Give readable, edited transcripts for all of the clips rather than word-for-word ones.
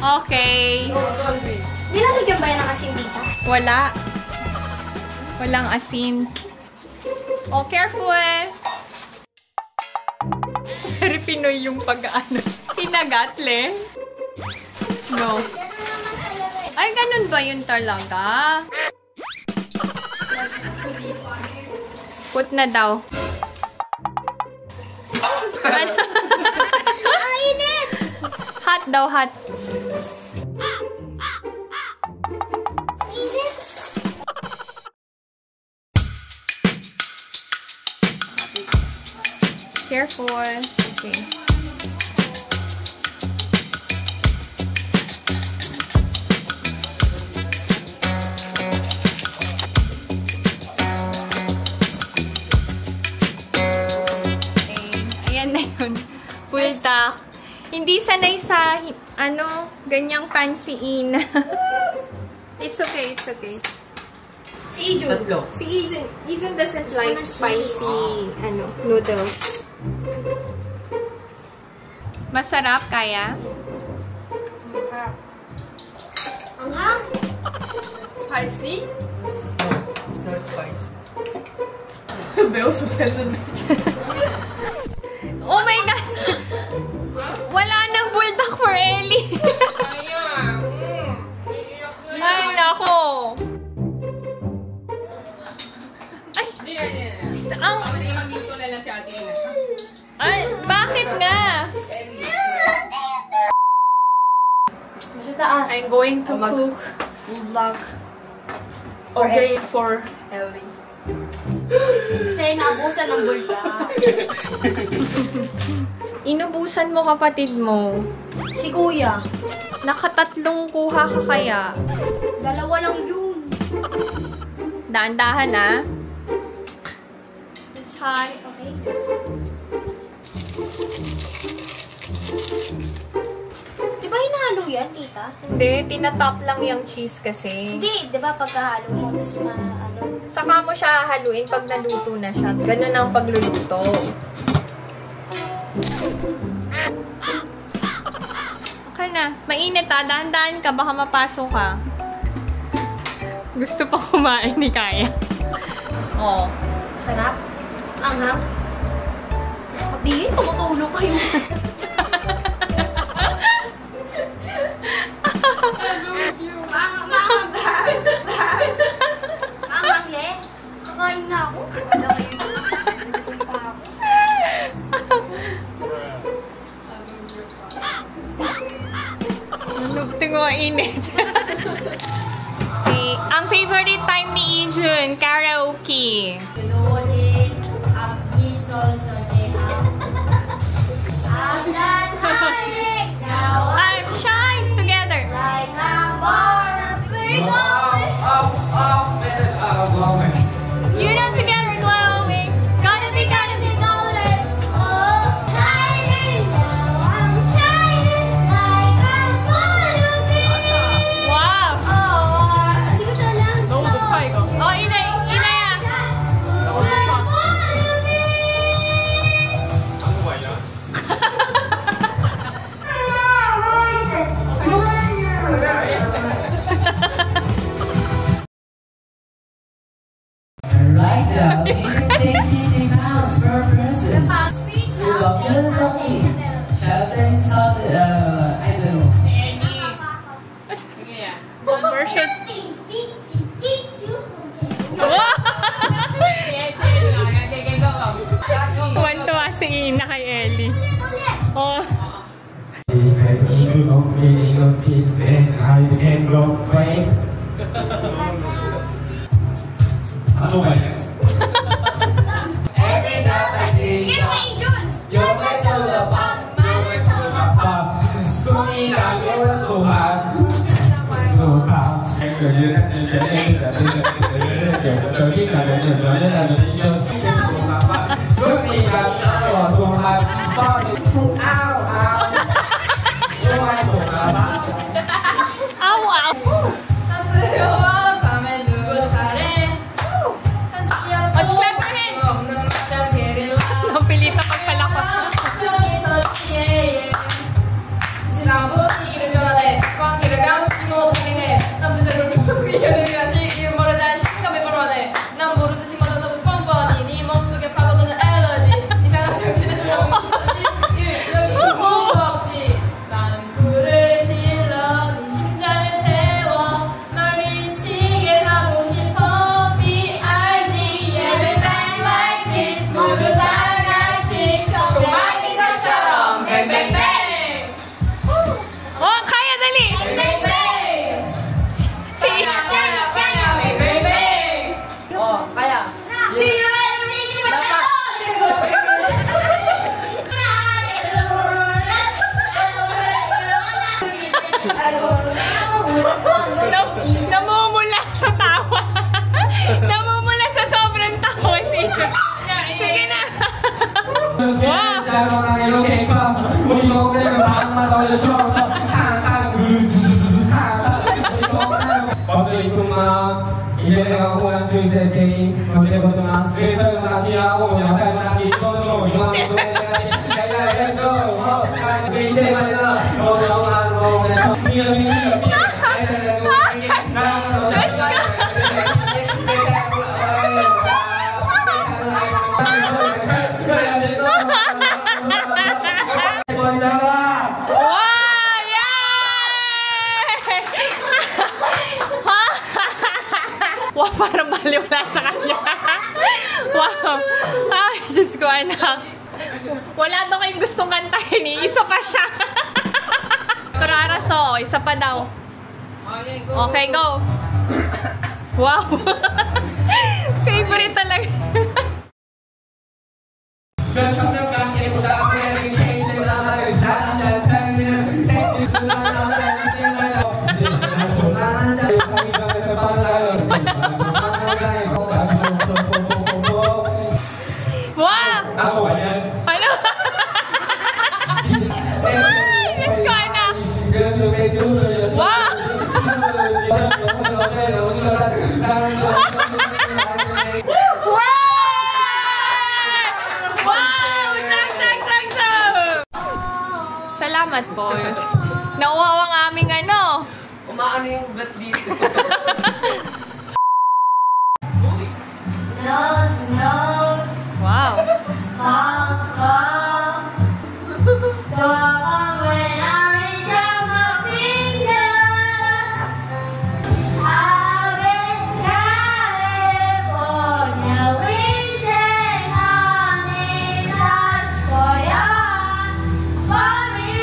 Okay. Nilalagyan ba yan ng asin dito? Wala. Walang asin. Oh, careful! Very Pinoy yung pag-ano. Tinagatle. No. Ay, ganun ba yun talaga? Put na daw. Init! Hot daw, hot. Init! Careful. Okay. Ayan na yun. Full tack. Hindi sanay sa, ganyang pansiin. It's okay, it's okay. Si Ijun. Si Ijun doesn't like spicy, noodles. Masarap, kaya? Ang hang? Spicy? No, it's not spicy. Veo su pelo. Oh my gosh! Wala nang bulldog for Ellie. Ay, nako. Ay, bakit nga? I'm going to cook vlog again for Ellie. Kasi naabusan ng bulldog. Inubusan mo kapatid mo. Si Kuya. Nakatatlong kuha ka kaya. Dalawa lang yun. Dahan-dahan ah. It's hot. Okay. Di ba hinahalo yan, tita? Hindi, tinatop lang yung cheese kasi. Hindi, di ba pagkahalo mo, tapos Saka mo siya haluin pag naluto na siya. Ganun ang pagluluto. Okay na. Mainit ah. Dahan-dahan ka. Baka mapasok ka. Gusto pa kumain ni Kaya. Oh. Sarap. Anghang. Sabihin, tumutulog kayo. Kakain na ako. Tingnan mo, init. Okay. Ang favorite time ni Ijun, karaoke. I'm shy together. Like I'm born a You know together glowing. Gotta be golden. Oh, shining now. I'm shining like I'm gonna be. Wow. Oh, hindi ko alam. Oh, inay ah. Right now, it is 50 pounds per person. Doctors only. Shelters on I don't know. Conversion. Tuwan-tuwa si Ina kay Ellie. Oh. Ano ba yan? Sige, may Jun. Ow, ow. Napilitan magpalakot. Namumula sa tawa. Namumula sa sobrang tawa. Sige na. 이제 내가 공연 중이 될 테니 언제부터나 그래서 지나고 영상이나 이번으로 이만한 노래를 내가 해줘 이제 말이야 영화로 그냥 이어지는 Wow, parang maliwala sa kanya. Wow. Ay, Diyos ko, anak. Wala daw kayong gustong kantahin eh. Isa pa siya. Kararaso, isa pa daw. Okay, go. Wow. Favorite talaga. Wow! Ako ba yan? Ano? Let's go, anak! Wow! Wow! Sang! Salamat po. Nauwaw ang aming ano. Umaano yung ugat dito. Nose, nose, Wow. cough, cough. So when I reach out my finger, out in California, wishing on this heart for you, for me,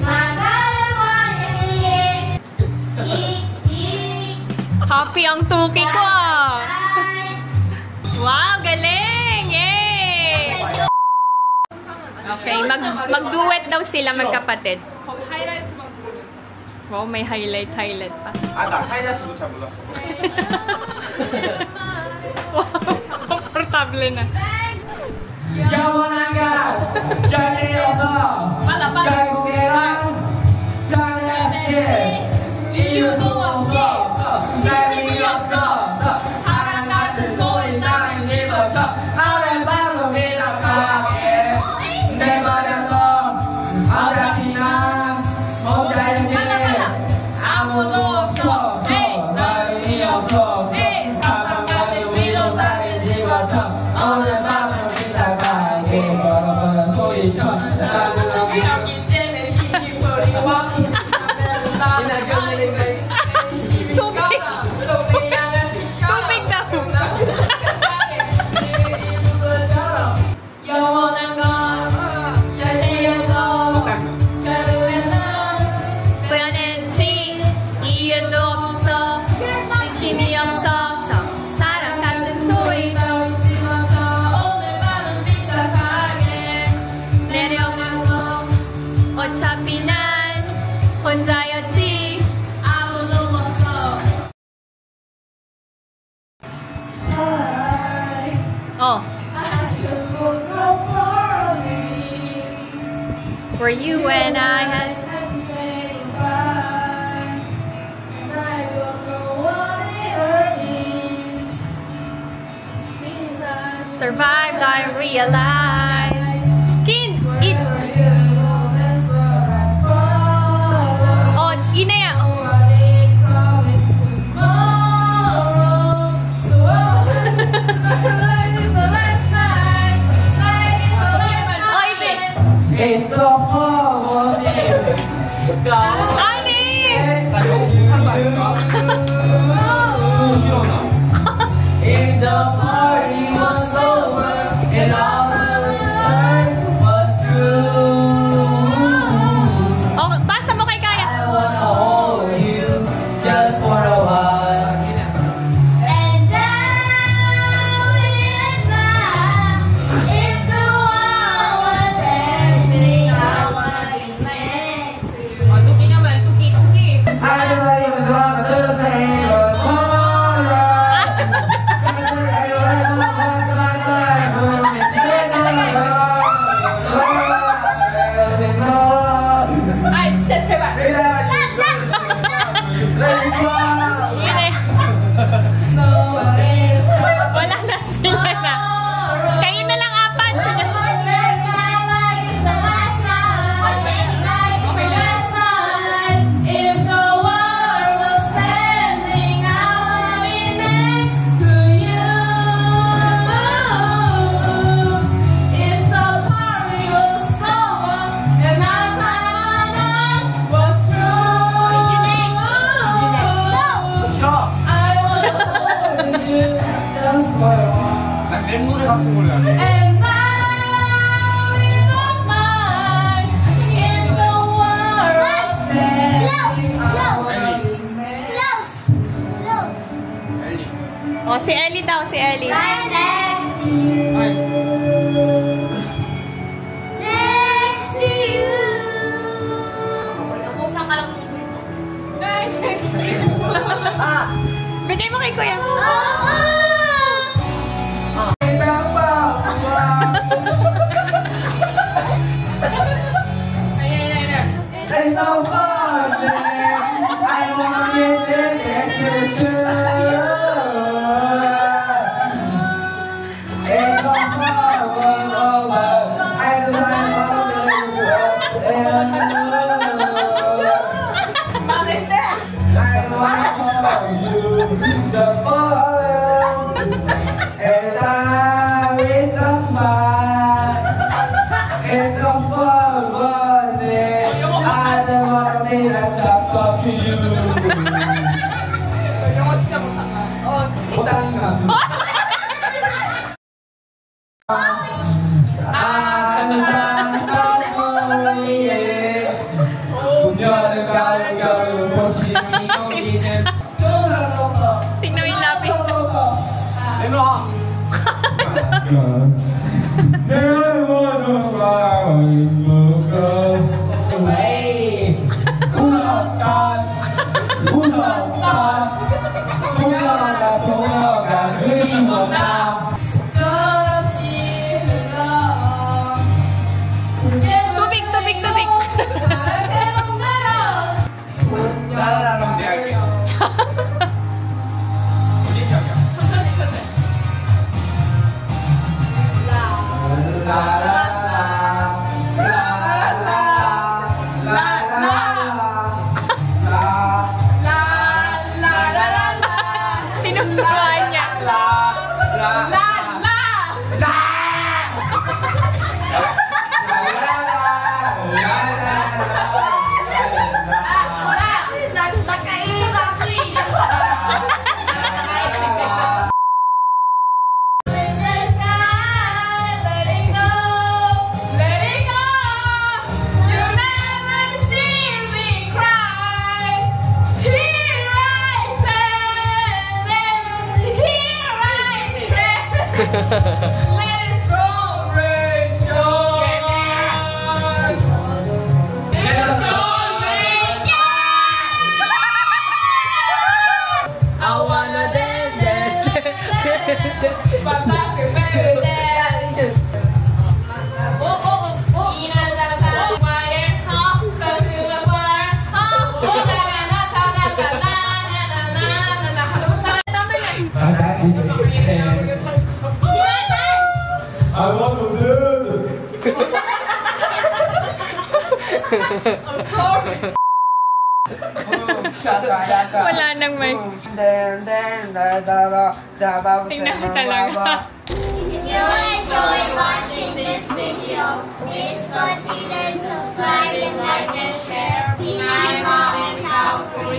my California being. Cheek, cheek, Happy ang tuki ko ah. eye. Wow, galing! Yay! Okay, mag-duet daw sila magkapatid. Wow, may highlight pa. 아, 나 하이라이트도 잘 몰랐어. Wow, komportable na. 영원한 가 자리에서 결국에는 변했지 이유도 없어 의미 없어 사랑 같은 소리 나는 입어쳐 하루에 밤을 미락하게 내 말은 너 어차피 난 혼자이지 아무도 없어 마음이 없어 사랑 같은 위로 나를 집어쳐 오늘 밤을 미락하게 걸어보는 소리쳐 나는 여기 쟤네 시기거리고 와 Tubig daw. 영원한 건 자리에서 결국에는 변했지 이유도 없어 진심이 없어서 사랑 같은 소리도 집어서 오늘 밤은 삐딱하게 내려가고 어차피 난 혼자였지 아무도 없어. Oh, I just woke up for a dream. were you when I I had had to say goodbye, and I don't know what it means. Since I survived I realized Kin, it wherever you go, that's where I follow. Oh, inaya What is promised tomorrow? So like it's the last night, like it's the last Oh, is it? night. In the forward Ani! If the party was over and all the And now it was mine in the world. O, si Ellie daw, si Ellie. Right next to you. Next to you. Nabusan ka lang ng ito. Right next to you. Bigay mo kay Kuya. Ain't no fun, I want it in the future. Ain't no fun, I want you just for you, and I will not smile. Ain't no fun, I don't wanna be like talk to you. Utang na. Tingnan mo yung lapis. Tubig, tubig, tubig. Sinubukan niya. Let it go, rain down. Let it go, rain down. I wanna dance, but that's your favorite dance. I want to do. I'm sorry. Wala nang mic. Tingnan mo talaga. If you enjoy watching this video, please consider subscribing, like, and share. Be my mom and South Korea.